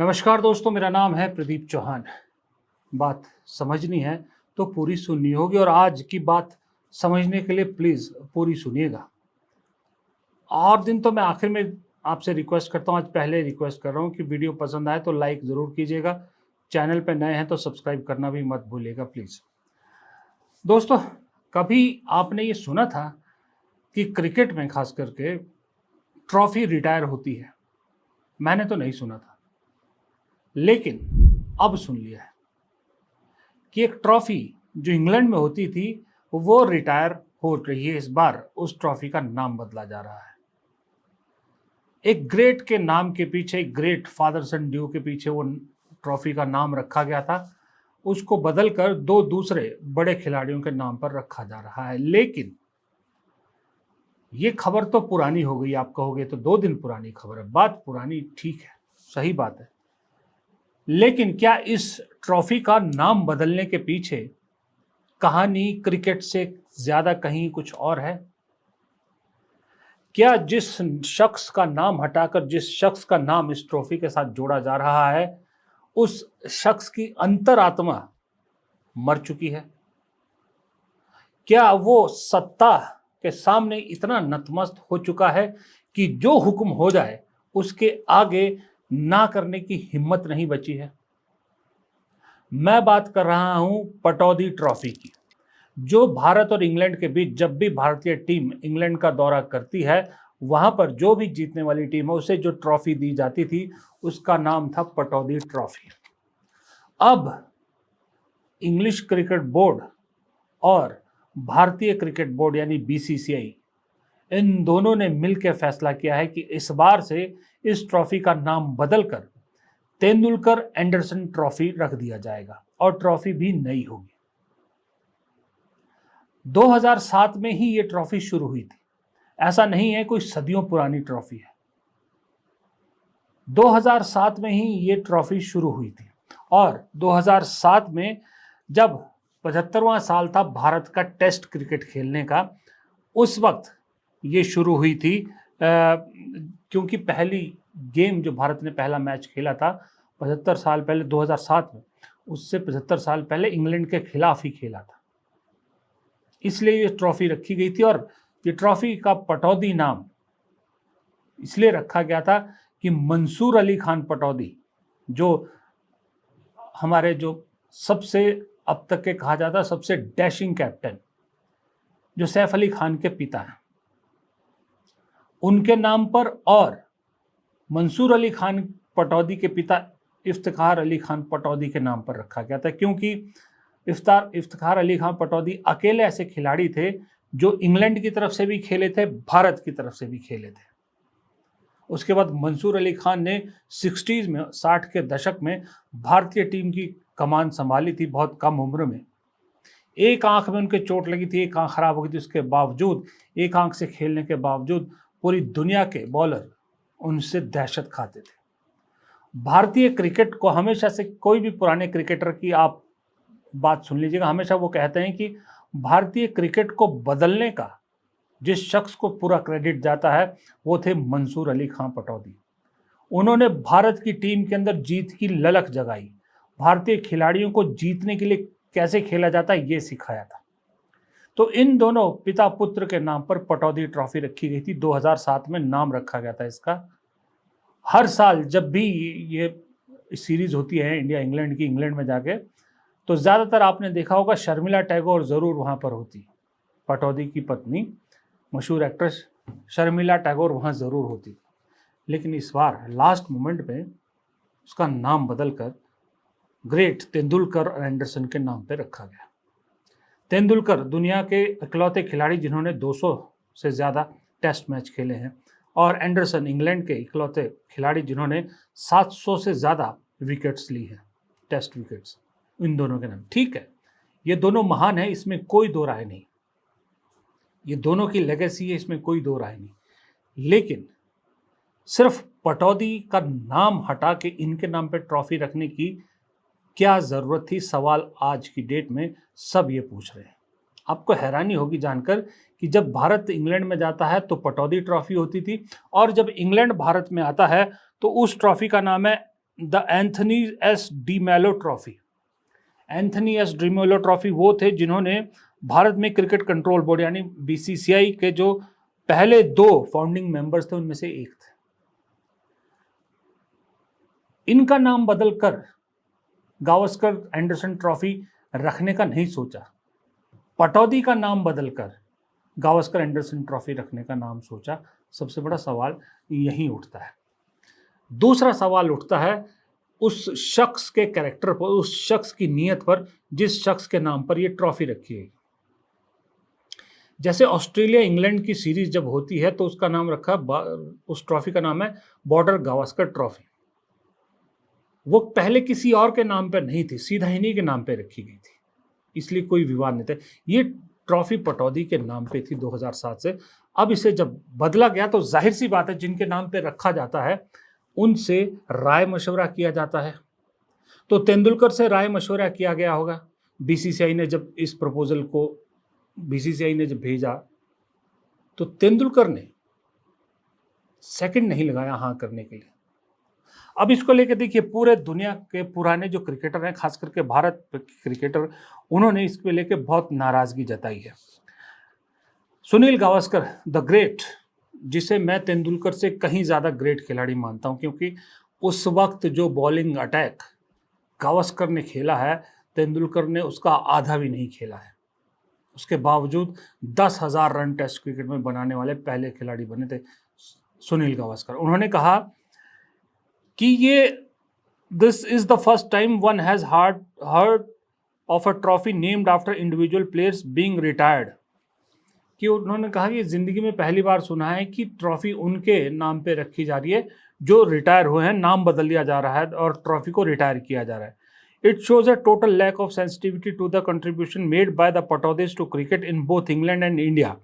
नमस्कार दोस्तों, मेरा नाम है प्रदीप चौहान। बात समझनी है तो पूरी सुननी होगी और आज की बात समझने के लिए प्लीज़ पूरी सुनिएगा। और दिन तो मैं आखिर में आपसे रिक्वेस्ट करता हूँ, आज पहले रिक्वेस्ट कर रहा हूँ कि वीडियो पसंद आए तो लाइक ज़रूर कीजिएगा। चैनल पे नए हैं तो सब्सक्राइब करना भी मत भूलिएगा प्लीज़। दोस्तों, कभी आपने ये सुना था कि क्रिकेट में खास करके ट्रॉफी रिटायर होती है? मैंने तो नहीं सुना था, लेकिन अब सुन लिया है कि एक ट्रॉफी जो इंग्लैंड में होती थी वो रिटायर हो रही है। इस बार उस ट्रॉफी का नाम बदला जा रहा है। एक ग्रेट के नाम के पीछे, एक ग्रेट फादर सन ड्यू के पीछे वो ट्रॉफी का नाम रखा गया था। उसको बदलकर दो दूसरे बड़े खिलाड़ियों के नाम पर रखा जा रहा है। लेकिन ये खबर तो पुरानी हो गई। आप कहोगे तो 2 दिन पुरानी खबर है। बात पुरानी, ठीक है, सही बात है, लेकिन क्या इस ट्रॉफी का नाम बदलने के पीछे कहानी क्रिकेट से ज्यादा कहीं कुछ और है? क्या जिस शख्स का नाम हटाकर जिस शख्स का नाम इस ट्रॉफी के साथ जोड़ा जा रहा है, उस शख्स की अंतरात्मा मर चुकी है? क्या वो सत्ता के सामने इतना नतमस्त हो चुका है कि जो हुक्म हो जाए उसके आगे ना करने की हिम्मत नहीं बची है? मैं बात कर रहा हूं पटौदी ट्रॉफी की, जो भारत और इंग्लैंड के बीच जब भी भारतीय टीम इंग्लैंड का दौरा करती है, वहां पर जो भी जीतने वाली टीम है उसे जो ट्रॉफी दी जाती थी उसका नाम था पटौदी ट्रॉफी। अब इंग्लिश क्रिकेट बोर्ड और भारतीय क्रिकेट बोर्ड यानी बीसीसीआई, इन दोनों ने मिलकर फैसला किया है कि इस बार से इस ट्रॉफी का नाम बदलकर तेंदुलकर एंडरसन ट्रॉफी रख दिया जाएगा और ट्रॉफी भी नई होगी। 2007 में ही ये ट्रॉफी शुरू हुई थी। ऐसा नहीं है कोई सदियों पुरानी ट्रॉफी है। 2007 में ही ये ट्रॉफी शुरू हुई थी और 2007 में जब 75वां साल था भारत का टेस्ट क्रिकेट खेलने का, उस वक्त ये शुरू हुई थी। क्योंकि पहली गेम जो भारत ने पहला मैच खेला था 75 साल पहले 2007 में, उससे 75 साल पहले इंग्लैंड के खिलाफ ही खेला था, इसलिए ये ट्रॉफी रखी गई थी। और ये ट्रॉफी का पटौदी नाम इसलिए रखा गया था कि मंसूर अली खान पटौदी, जो हमारे जो सबसे अब तक के कहा जाता सबसे डैशिंग कैप्टन, जो सैफ अली खान के पिता हैं, उनके नाम पर, और मंसूर अली खान पटौदी के पिता इफ्तिखार अली खान पटौदी के नाम पर रखा गया था। क्योंकि इफ्तिखार अली खान पटौदी अकेले ऐसे खिलाड़ी थे जो इंग्लैंड की तरफ से भी खेले थे, भारत की तरफ से भी खेले थे। उसके बाद मंसूर अली खान ने 60s में, 60 के दशक में भारतीय टीम की कमान संभाली थी बहुत कम उम्र में। एक आंख में उनके चोट लगी थी, एक आंख खराब हो गई थी, उसके बावजूद, एक आंख से खेलने के बावजूद पूरी दुनिया के बॉलर उनसे दहशत खाते थे। भारतीय क्रिकेट को हमेशा से, कोई भी पुराने क्रिकेटर की आप बात सुन लीजिएगा, हमेशा वो कहते हैं कि भारतीय क्रिकेट को बदलने का जिस शख्स को पूरा क्रेडिट जाता है वो थे मंसूर अली खान पटौदी। उन्होंने भारत की टीम के अंदर जीत की ललक जगाई, भारतीय खिलाड़ियों को जीतने के लिए कैसे खेला जाता है ये सिखाया था। तो इन दोनों पिता पुत्र के नाम पर पटौदी ट्रॉफी रखी गई थी। 2007 में नाम रखा गया था इसका। हर साल जब भी ये सीरीज होती है इंडिया इंग्लैंड की, इंग्लैंड में जाके, तो ज़्यादातर आपने देखा होगा शर्मिला टैगोर ज़रूर वहाँ पर होती, पटौदी की पत्नी, मशहूर एक्ट्रेस शर्मिला टैगोर वहाँ ज़रूर होती। लेकिन इस बार लास्ट मोमेंट में उसका नाम बदलकर ग्रेट तेंदुलकर एंडरसन के नाम पे रखा गया। तेंदुलकर दुनिया के इकलौते खिलाड़ी जिन्होंने 200 से ज़्यादा टेस्ट मैच खेले हैं, और एंडरसन इंग्लैंड के इकलौते खिलाड़ी जिन्होंने 700 से ज़्यादा विकेट्स ली हैं, टेस्ट विकेट्स। इन दोनों के नाम, ठीक है, ये दोनों महान है, इसमें कोई दो राय नहीं, ये दोनों की लेगेसी है, इसमें कोई दो राय नहीं। लेकिन सिर्फ पटौदी का नाम हटा के इनके नाम पे ट्रॉफी रखने की क्या ज़रूरत थी? सवाल आज की डेट में सब ये पूछ रहे हैं। आपको हैरानी होगी जानकर कि जब भारत इंग्लैंड में जाता है तो पटौदी ट्रॉफी होती थी, और जब इंग्लैंड भारत में आता है तो उस ट्रॉफी का नाम है the Anthony S de Mello trophy. Anthony S de Mello trophy वो थे जिन्होंने भारत में क्रिकेट कंट्रोल बोर्ड यानी बीसीसीआई के जो पहले 2 फाउंडिंग मेंबर्स थे उनमें से एक थे। इनका नाम बदलकर गावस्कर एंडरसन ट्रॉफी रखने का नहीं सोचा, पटौदी का नाम बदलकर गावस्कर एंडरसन ट्रॉफी रखने का नाम सोचा। सबसे बड़ा सवाल यहीं उठता है। दूसरा सवाल उठता है उस शख्स के कैरेक्टर पर, उस शख्स की नीयत पर जिस शख्स के नाम पर यह ट्रॉफी रखी गई। जैसे ऑस्ट्रेलिया इंग्लैंड की सीरीज जब होती है तो उसका नाम रखा, उस ट्रॉफी का नाम है बॉर्डर गावस्कर ट्रॉफी। वो पहले किसी और के नाम पर नहीं थी, सीधा इन्हीं के नाम पे रखी गई थी, इसलिए कोई विवाद नहीं था। ये ट्रॉफी पटौदी के नाम पे थी 2007 से। अब इसे जब बदला गया तो जाहिर सी बात है जिनके नाम पे रखा जाता है उनसे राय मशवरा किया जाता है। तो तेंदुलकर से राय मशवरा किया गया होगा। बीसीसीआई ने जब इस प्रपोजल को बीसीसीआई ने जब भेजा तो तेंदुलकर ने सेकंड नहीं लगाया हाँ करने के लिए। अब इसको लेकर देखिए पूरे दुनिया के पुराने जो क्रिकेटर हैं, खास करके भारत के क्रिकेटर, उन्होंने इसको लेकर बहुत नाराजगी जताई है। सुनील गावस्कर द ग्रेट, जिसे मैं तेंदुलकर से कहीं ज़्यादा ग्रेट खिलाड़ी मानता हूं, क्योंकि उस वक्त जो बॉलिंग अटैक गावस्कर ने खेला है तेंदुलकर ने उसका आधा भी नहीं खेला है। उसके बावजूद 10,000 रन टेस्ट क्रिकेट में बनाने वाले पहले खिलाड़ी बने थे सुनील गावस्कर। उन्होंने कहा कि ये this is the first time one has heard of a trophy named after individual players being retired. कि उन्होंने कहा कि जिंदगी में पहली बार सुना है कि ट्रॉफी उनके नाम पे रखी जा रही है जो रिटायर हुए हैं, नाम बदल दिया जा रहा है और ट्रॉफी को रिटायर किया जा रहा है। It shows a total lack of sensitivity to the contribution made by the Pataudis to cricket in both England and India.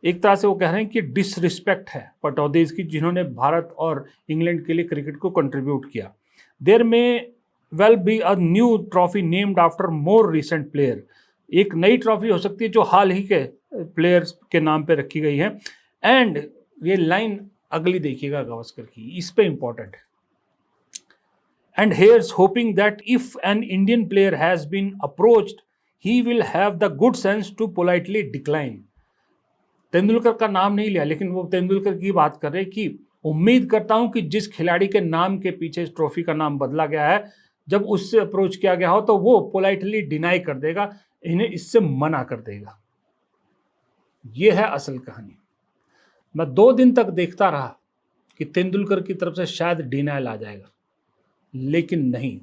एक तरह से वो कह रहे हैं कि डिसरिस्पेक्ट है पटौदीज की, जिन्होंने भारत और इंग्लैंड के लिए क्रिकेट को कंट्रीब्यूट किया। देयर में well be a new trophy named after more recent player. एक नई ट्रॉफी हो सकती है जो हाल ही के प्लेयर्स के नाम पे रखी गई है। एंड ये लाइन अगली देखिएगा गावस्कर की, इस पे इंपॉर्टेंट है। And here's hoping that if an Indian player has been approached he will have the good sense to politely decline. Tendulkar का नाम नहीं लिया, लेकिन वो तेंदुलकर की बात कर रहे कि उम्मीद करता हूं कि जिस खिलाड़ी के नाम के पीछे इस ट्रॉफी का नाम बदला गया है, जब उससे अप्रोच किया गया हो तो वो पोलाइटली डिनाई कर देगा, इन्हें इससे मना कर देगा। ये है असल कहानी। मैं 2 दिन तक देखता रहा कि तेंदुलकर की तरफ से शायद डिनाइल आ जाएगा, लेकिन नहीं।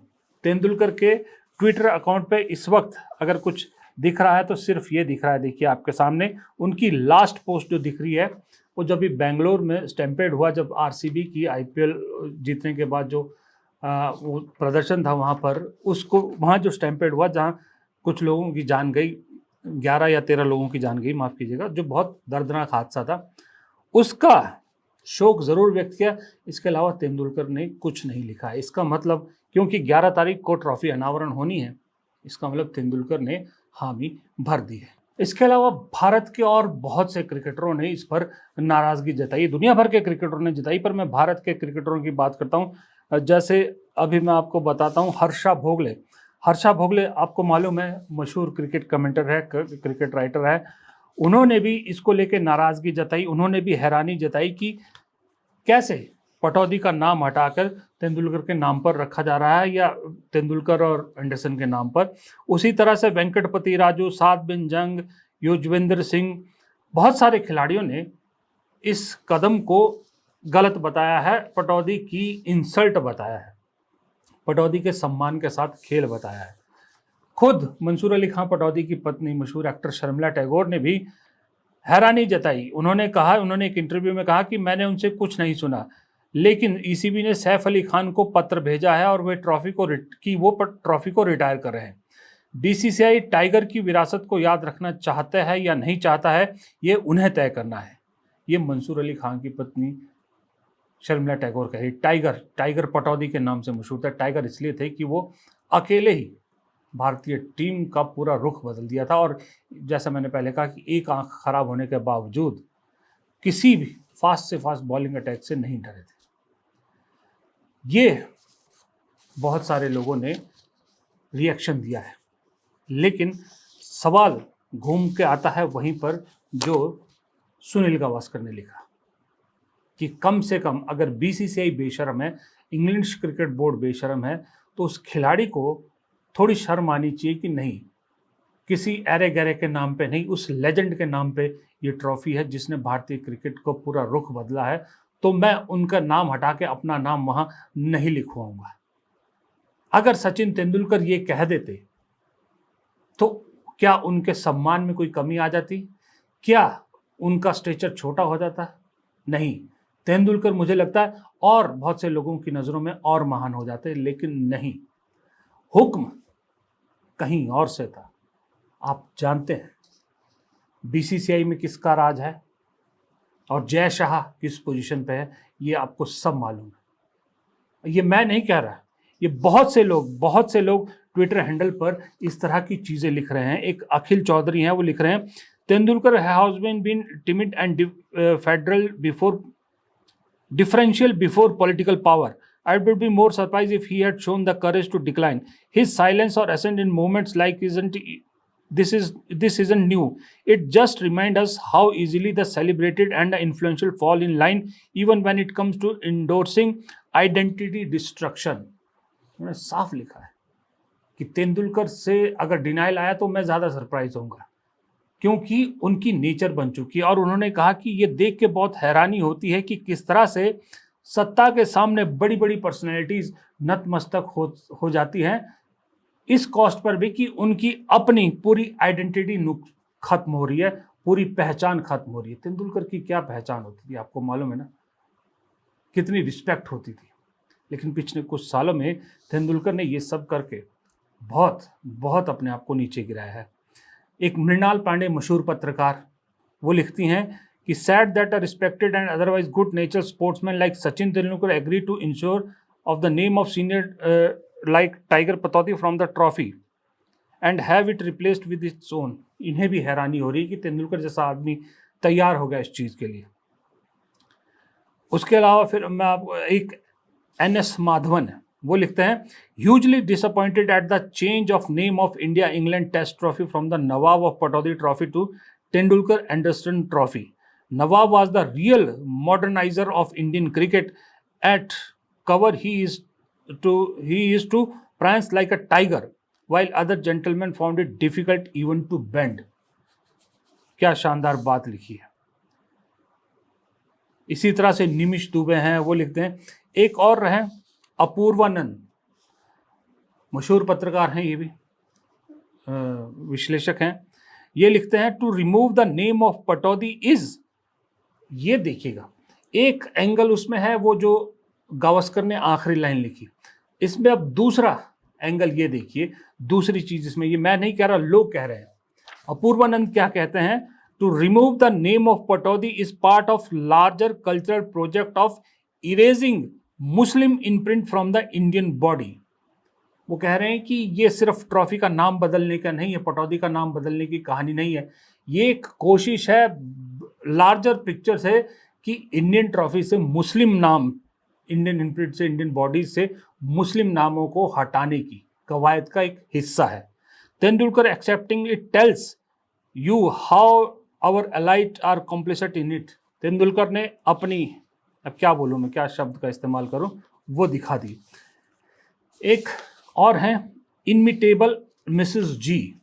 तेंदुलकर के ट्विटर अकाउंट पे इस वक्त अगर कुछ दिख रहा है तो सिर्फ ये दिख रहा है, देखिए आपके सामने उनकी लास्ट पोस्ट जो दिख रही है वो जब भी बेंगलोर में स्टैम्पेड हुआ, जब आरसीबी की आईपीएल जीतने के बाद जो वो प्रदर्शन था वहाँ पर, उसको वहाँ जो स्टैम्पेड हुआ जहाँ कुछ लोगों की जान गई, 11 या 13 लोगों की जान गई, माफ़ कीजिएगा, जो बहुत दर्दनाक हादसा था, उसका शोक ज़रूर व्यक्त किया। इसके अलावा तेंदुलकर ने कुछ नहीं लिखा है। इसका मतलब क्योंकि 11 तारीख को ट्रॉफी अनावरण होनी है, इसका मतलब तेंदुलकर ने हामी भर दी है। इसके अलावा भारत के और बहुत से क्रिकेटरों ने इस पर नाराज़गी जताई, दुनिया भर के क्रिकेटरों ने जताई, पर मैं भारत के क्रिकेटरों की बात करता हूँ। जैसे अभी मैं आपको बताता हूँ हर्षा भोगले। हर्षा भोगले आपको मालूम है मशहूर क्रिकेट कमेंटर है, क्रिकेट राइटर है। उन्होंने भी इसको लेकर नाराज़गी जताई, उन्होंने भी हैरानी जताई कि कैसे पटौदी का नाम हटाकर तेंदुलकर के नाम पर रखा जा रहा है या तेंदुलकर और एंडरसन के नाम पर। उसी तरह से वेंकटपति राजू, सात बिन जंग, युजवेंद्र सिंह, बहुत सारे खिलाड़ियों ने इस कदम को गलत बताया है, पटौदी की इंसल्ट बताया है, पटौदी के सम्मान के साथ खेल बताया है। खुद मंसूर अली खान पटौदी की पत्नी मशहूर एक्टर शर्मिला टैगोर ने भी हैरानी जताई। उन्होंने एक इंटरव्यू में कहा कि मैंने उनसे कुछ नहीं सुना, लेकिन ईसीबी ने सैफ अली खान को पत्र भेजा है और वे ट्रॉफी को रिटायर कर रहे हैं। बीसीसीआई टाइगर की विरासत को याद रखना चाहता है या नहीं चाहता है, ये उन्हें तय करना है। ये मंसूर अली खान की पत्नी शर्मिला टैगोर कह रही। टाइगर पटौदी के नाम से मशहूर था। टाइगर इसलिए थे कि वो अकेले ही भारतीय टीम का पूरा रुख बदल दिया था, और जैसा मैंने पहले कहा कि एक आंख खराब होने के बावजूद किसी भी फास्ट से फास्ट बॉलिंग अटैक से नहीं डरे थे। ये बहुत सारे लोगों ने रिएक्शन दिया है, लेकिन सवाल घूम के आता है वहीं पर जो सुनील गावस्कर ने लिखा कि कम से कम अगर बीसीसीआई बेशर्म है, इंग्लिश क्रिकेट बोर्ड बेशर्म है, तो उस खिलाड़ी को थोड़ी शर्म आनी चाहिए कि नहीं, किसी एरे गैरे के नाम पे नहीं, उस लेजेंड के नाम पे ये ट्रॉफी है जिसने भारतीय क्रिकेट को पूरा रुख बदला है, तो मैं उनका नाम हटा के अपना नाम वहां नहीं लिखवाऊंगा। अगर सचिन तेंदुलकर ये कह देते तो क्या उनके सम्मान में कोई कमी आ जाती? क्या उनका स्टेचर छोटा हो जाता? नहीं, तेंदुलकर मुझे लगता है और बहुत से लोगों की नज़रों में और महान हो जाते, लेकिन नहीं, हुक्म कहीं और से था। आप जानते हैं बीसीसीआई में किसका राज है और जय शाह किस पोजीशन पे है, ये आपको सब मालूम है। ये मैं नहीं कह रहा, ये बहुत से लोग ट्विटर हैंडल पर इस तरह की चीज़ें लिख रहे हैं। एक अखिल चौधरी हैं, वो लिख रहे हैं, Tendulkar has been timid and federal before differential before political power. I would be more surprised if he had shown the courage to decline. His silence or assent in moments like this isn't new. It just reminds us how easily the celebrated and the influential fall in line, even when it comes to endorsing identity destruction. उन्होंने साफ लिखा है कि तेंदुलकर से अगर denial आया तो मैं ज़्यादा सरप्राइज होऊंगा, क्योंकि उनकी नेचर बन चुकी है। और उन्होंने कहा कि ये देख के बहुत हैरानी होती है कि किस तरह से सत्ता के सामने बड़ी बड़ी पर्सनैलिटीज नतमस्तक हो जाती हैं, इस कॉस्ट पर भी कि उनकी अपनी पूरी आइडेंटिटी खत्म हो रही है, पूरी पहचान खत्म हो रही है। तेंदुलकर की क्या पहचान होती थी, आपको मालूम है ना, कितनी रिस्पेक्ट होती थी। लेकिन पिछले कुछ सालों में तेंदुलकर ने ये सब करके बहुत बहुत अपने आप को नीचे गिराया है। एक मृणाल पांडे मशहूर पत्रकार, वो लिखती हैं कि said that a respected and otherwise good nature sportsman like Sachin Tendulkar agree to ensure of the name of senior like Tiger Pataudi from the trophy and have it replaced with its own. इन्हें भी हैरानी हो रही है कि तेंदुलकर जैसा आदमी तैयार हो गया इस चीज़ के लिए। उसके अलावा फिर मैं आपको एक NS माधवन है, वो लिखते हैं, hugely disappointed at the change of name of India England test trophy from the Nawab of Pataudi trophy to Tendulkar Anderson trophy. Nawab was the real moderniser of Indian cricket at cover he is to prance like a tiger while other gentlemen found it difficult even to bend। क्या शानदार बात लिखी है। इसी तरह से निमिष दुबे हैं, वो लिखते हैं, एक और हैं अपूर्वानंद, मशहूर पत्रकार हैं, ये भी विश्लेषक हैं, ये लिखते हैं, to remove the name of Pataudi is, ये देखिएगा एक एंगल उसमें है वो जो गावस्कर ने आखिरी लाइन लिखी, इसमें अब दूसरा एंगल ये देखिए, दूसरी चीज इसमें, ये मैं नहीं कह रहा, लोग कह रहे हैं। अपूर्वानंद क्या कहते हैं, to remove the name of Pataudi is part of larger cultural project of erasing Muslim imprint from the Indian body. वो कह रहे हैं कि ये सिर्फ ट्रॉफी का नाम बदलने का नहीं है, पटौदी का नाम बदलने की कहानी नहीं है, ये एक कोशिश है लार्जर पिक्चर से कि इंडियन ट्रॉफी से मुस्लिम नाम, इंडियन इम्प्रिंट से, इंडियन बॉडी से मुस्लिम नामों को हटाने की कवायद का एक हिस्सा है। Tendulkar accepting it tells you how our elite are complicit in it. Tendulkar ने अपनी, अब क्या बोलूँ मैं, क्या शब्द का इस्तेमाल करूँ, वो दिखा दी। एक और हैं इनमिटेबल मिसेस जी,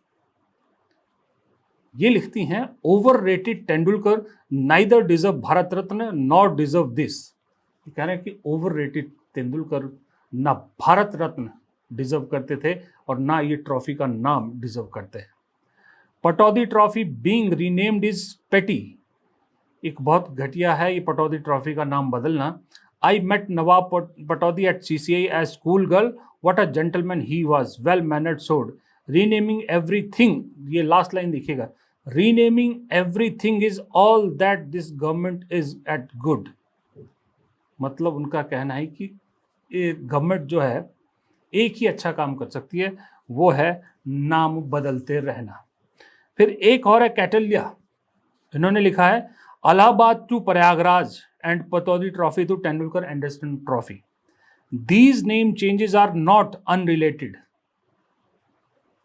ये लिखती हैं, over rated Tendulkar neither deserve Bharat Ratna nor deserve this. कह रहे हैं कि ओवर रेटेड तेंदुलकर ना भारत रत्न डिजर्व करते थे और ना ये ट्रॉफी का नाम डिजर्व करते हैं। Pataudi trophy being renamed is पेटी, एक बहुत घटिया है ये पटौदी ट्रॉफी का नाम बदलना। I met Nawab Pataudi at CCI as school girl, what a gentleman he was, well mannered sod, renaming everything, ये लास्ट लाइन देखिएगा, renaming everything is all that this government is at good. मतलब उनका कहना है कि ये गवर्नमेंट जो है एक ही अच्छा काम कर सकती है, वो है नाम बदलते रहना। फिर एक और है कैटलिया, इन्होंने लिखा है, Allahabad to Prayagraj and Pataudi trophy to Tendulkar Anderson trophy. These name changes are not unrelated.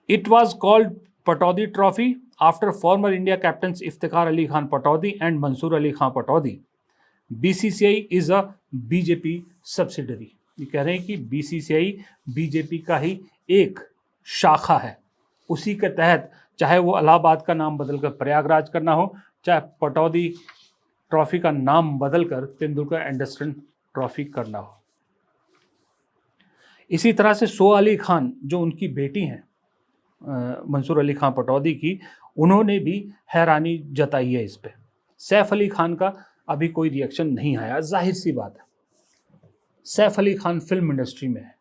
It was called Pataudi Trophy after former India captains Iftikhar Ali Khan Pataudi and Mansoor Ali Khan Pataudi. BCCI is a BJP subsidiary. ये कह रहे हैं कि BCCI BJP का ही एक शाखा है, उसी के तहत चाहे वो इलाहाबाद का नाम बदलकर प्रयागराज करना हो, चाहे पटौदी ट्रॉफी का नाम बदलकर तेंदुलकर एंडरसन ट्रॉफी करना हो। इसी तरह से सो अली खान जो उनकी बेटी हैं मंसूर अली खान पटौदी की, उन्होंने भी हैरानी जताई है इस पे। सैफ अली खान का अभी कोई रिएक्शन नहीं आया, जाहिर सी बात है, सैफ अली खान फिल्म इंडस्ट्री में है,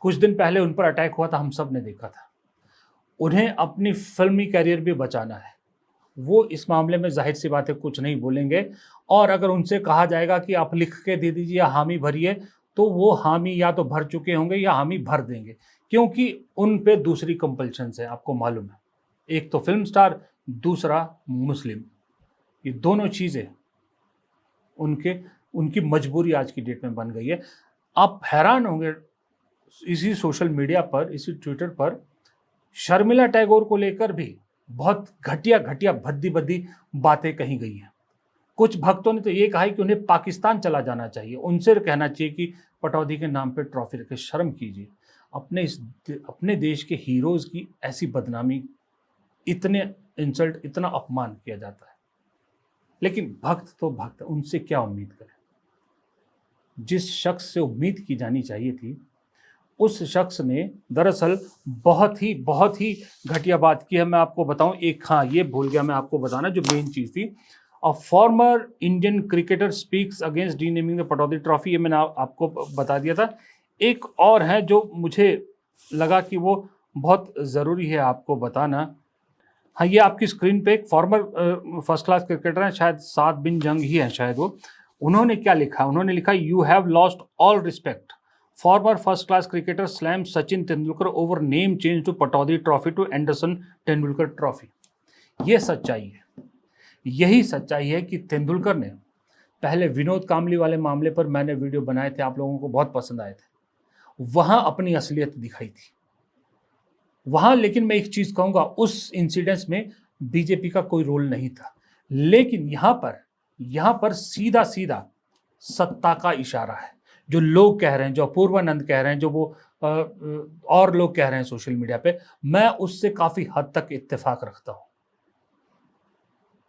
कुछ दिन पहले उन पर अटैक हुआ था, हम सब ने देखा था। उन्हें अपनी फिल्मी कैरियर भी बचाना है, वो इस मामले में जाहिर सी बात है कुछ नहीं बोलेंगे। और अगर उनसे कहा जाएगा कि आप लिख के दे दीजिए या हामी भरिए, तो वो हामी या तो भर चुके होंगे या हामी भर देंगे, क्योंकि उन पे दूसरी कंपल्शंस है, आपको मालूम है, एक तो फिल्म स्टार, दूसरा मुस्लिम, ये दोनों चीज़ें उनकी मजबूरी आज की डेट में बन गई है। आप हैरान होंगे, इसी सोशल मीडिया पर, इसी ट्विटर पर शर्मिला टैगोर को लेकर भी बहुत घटिया घटिया भद्दी भद्दी बातें कही गई हैं। कुछ भक्तों ने तो ये कहा है कि उन्हें पाकिस्तान चला जाना चाहिए, उनसे कहना चाहिए कि पटौदी के नाम पे ट्रॉफी रखे, शर्म कीजिए। अपने देश के हीरोज़ की ऐसी बदनामी, इतने इंसल्ट, इतना अपमान किया जाता है। लेकिन भक्त तो भक्त, उनसे क्या उम्मीद करें। जिस शख्स से उम्मीद की जानी चाहिए थी, उस शख्स ने दरअसल बहुत ही घटिया बात की है। मैं आपको बताऊं, एक, हाँ ये भूल गया मैं आपको बताना, जो मेन चीज़ थी, a former Indian cricketer speaks against renaming the Pataudi trophy, ये मैंने आपको बता दिया था। एक और है जो मुझे लगा कि वो बहुत ज़रूरी है आपको बताना। हाँ, ये आपकी स्क्रीन पे एक फॉर्मर फर्स्ट क्लास क्रिकेटर हैं, शायद साद बिन जंग ही हैं शायद वो। उन्होंने क्या लिखा, उन्होंने लिखा, you have lost all respect, former first class cricketer slam Sachin Tendulkar over name change to Pataudi trophy to Anderson Tendulkar trophy. ये सच्चाई है, यही सच्चाई है कि तेंदुलकर ने पहले विनोद कामली वाले मामले पर मैंने वीडियो बनाए थे, आप लोगों को बहुत पसंद आए थे, वहाँ अपनी असलियत दिखाई थी वहाँ। लेकिन मैं एक चीज़ कहूँगा, उस इंसिडेंस में बीजेपी का कोई रोल नहीं था। लेकिन यहाँ पर सीधा सीधा सत्ता का इशारा है। जो लोग कह रहे हैं, जो अपूर्वानंद कह रहे हैं, जो वो और लोग कह रहे हैं सोशल मीडिया पे, मैं उससे काफ़ी हद तक इत्तेफाक रखता हूँ।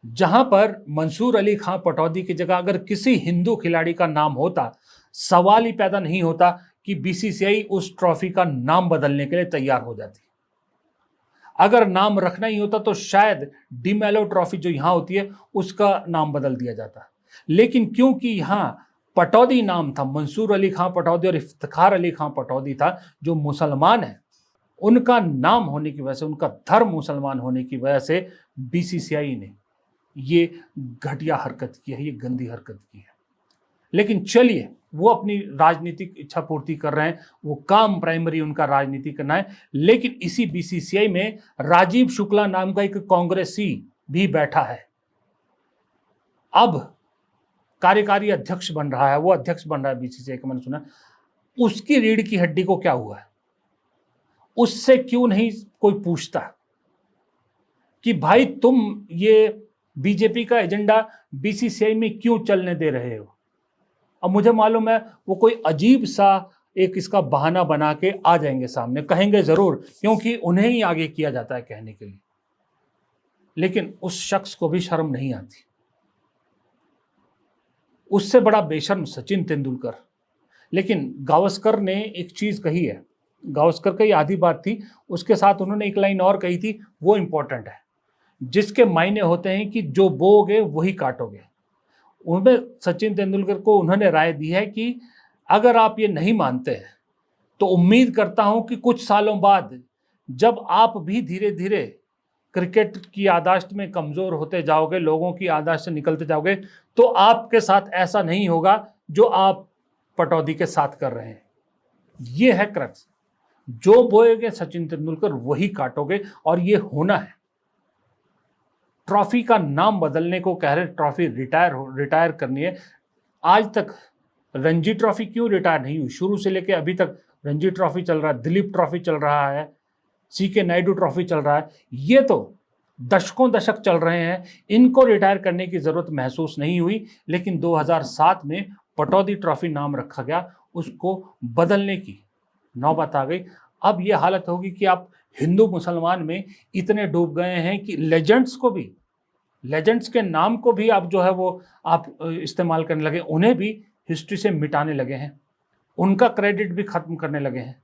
जहाँ पर मंसूर अली खान पटौदी की जगह अगर किसी हिंदू खिलाड़ी का नाम होता, सवाल ही पैदा नहीं होता कि बीसीसीआई उस ट्रॉफी का नाम बदलने के लिए तैयार हो जाती। अगर नाम रखना ही होता तो शायद डिमेलो ट्रॉफी जो यहाँ होती है उसका नाम बदल दिया जाता। लेकिन क्योंकि यहाँ पटौदी नाम था, मंसूर अली खान पटौदी और इफ्तिखार अली खान पटौदी था, जो मुसलमान है, उनका नाम होने की वजह से, उनका धर्म मुसलमान होने की वजह से बीसीसीआई ने ये घटिया हरकत की है, ये गंदी हरकत की है। लेकिन चलिए, वो अपनी राजनीतिक इच्छा पूर्ति कर रहे हैं, वो काम प्राइमरी उनका राजनीति करना है। लेकिन इसी बीसीसीआई में राजीव शुक्ला नाम का एक कांग्रेसी भी बैठा है, अब कार्यकारी अध्यक्ष बन रहा है, वो अध्यक्ष बन रहा है बीसीसीआई का, मैंने सुना। उसकी रीढ़ की हड्डी को क्या हुआ है, उससे क्यों नहीं कोई पूछता कि भाई तुम ये बीजेपी का एजेंडा बीसीसीआई में क्यों चलने दे रहे हो। अब मुझे मालूम है वो कोई अजीब सा एक इसका बहाना बना के आ जाएंगे सामने, कहेंगे जरूर, क्योंकि उन्हें ही आगे किया जाता है कहने के लिए। लेकिन उस शख्स को भी शर्म नहीं आती। उससे बड़ा बेशर्म सचिन तेंदुलकर। लेकिन गावस्कर ने एक चीज कही है, गावस्कर की आधी बात थी, उसके साथ उन्होंने एक लाइन और कही थी, वो इंपॉर्टेंट है, जिसके मायने होते हैं कि जो बोओगे वही काटोगे। उनमें सचिन तेंदुलकर को उन्होंने राय दी है कि अगर आप ये नहीं मानते हैं तो उम्मीद करता हूं कि कुछ सालों बाद जब आप भी धीरे धीरे क्रिकेट की याददाश्त में कमजोर होते जाओगे, लोगों की याददाश्त से निकलते जाओगे, तो आपके साथ ऐसा नहीं होगा जो आप पटौदी के साथ कर रहे हैं। ये है क्रक्स, जो बोएगे सचिन तेंदुलकर वही काटोगे, और ये होना है। ट्रॉफी का नाम बदलने को कह रहे, ट्रॉफी रिटायर करनी है। आज तक रणजी ट्रॉफी क्यों रिटायर नहीं हुई? शुरू से लेकर अभी तक रणजी ट्रॉफी चल रहा है, दिलीप ट्रॉफी चल रहा है, सीके नायडू ट्रॉफी चल रहा है। ये तो दशकों दशक चल रहे हैं, इनको रिटायर करने की जरूरत महसूस नहीं हुई। लेकिन 2007 में पटौदी ट्रॉफी नाम रखा गया, उसको बदलने की नौबत आ गई। अब ये हालत होगी कि आप हिंदू मुसलमान में इतने डूब गए हैं कि लेजेंड्स के नाम को भी आप जो है वो आप इस्तेमाल करने लगे, उन्हें भी हिस्ट्री से मिटाने लगे हैं, उनका क्रेडिट भी खत्म करने लगे हैं।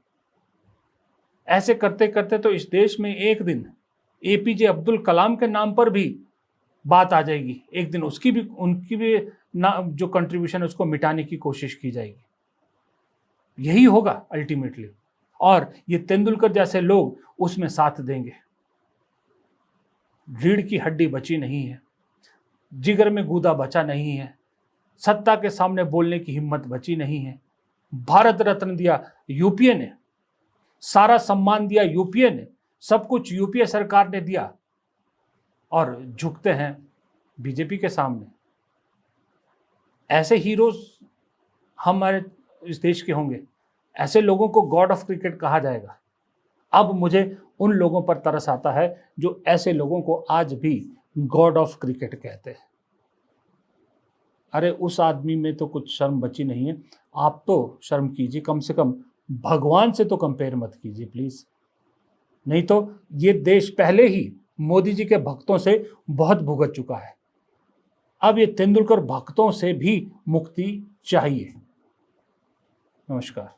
ऐसे करते करते तो इस देश में एक दिन एपीजे अब्दुल कलाम के नाम पर भी बात आ जाएगी, एक दिन उनकी भी जो कंट्रीब्यूशन है उसको मिटाने की कोशिश की जाएगी। यही होगा अल्टीमेटली, और ये तेंदुलकर जैसे लोग उसमें साथ देंगे। रीढ़ की हड्डी बची नहीं है, जिगर में गूदा बचा नहीं है, सत्ता के सामने बोलने की हिम्मत बची नहीं है। भारत रत्न दिया यूपीए ने, सारा सम्मान दिया यूपीए ने, सब कुछ यूपीए सरकार ने दिया, और झुकते हैं बीजेपी के सामने। ऐसे हीरोज हमारे इस देश के होंगे, ऐसे लोगों को गॉड ऑफ क्रिकेट कहा जाएगा। अब मुझे उन लोगों पर तरस आता है जो ऐसे लोगों को आज भी गॉड ऑफ क्रिकेट कहते हैं। अरे उस आदमी में तो कुछ शर्म बची नहीं है। आप तो शर्म कीजिए, कम से कम भगवान से तो कंपेयर मत कीजिए प्लीज। नहीं तो ये देश पहले ही मोदी जी के भक्तों से बहुत भुगत चुका है। अब ये तेंदुलकर भक्तों से भी मुक्ति चाहिए। नमस्कार।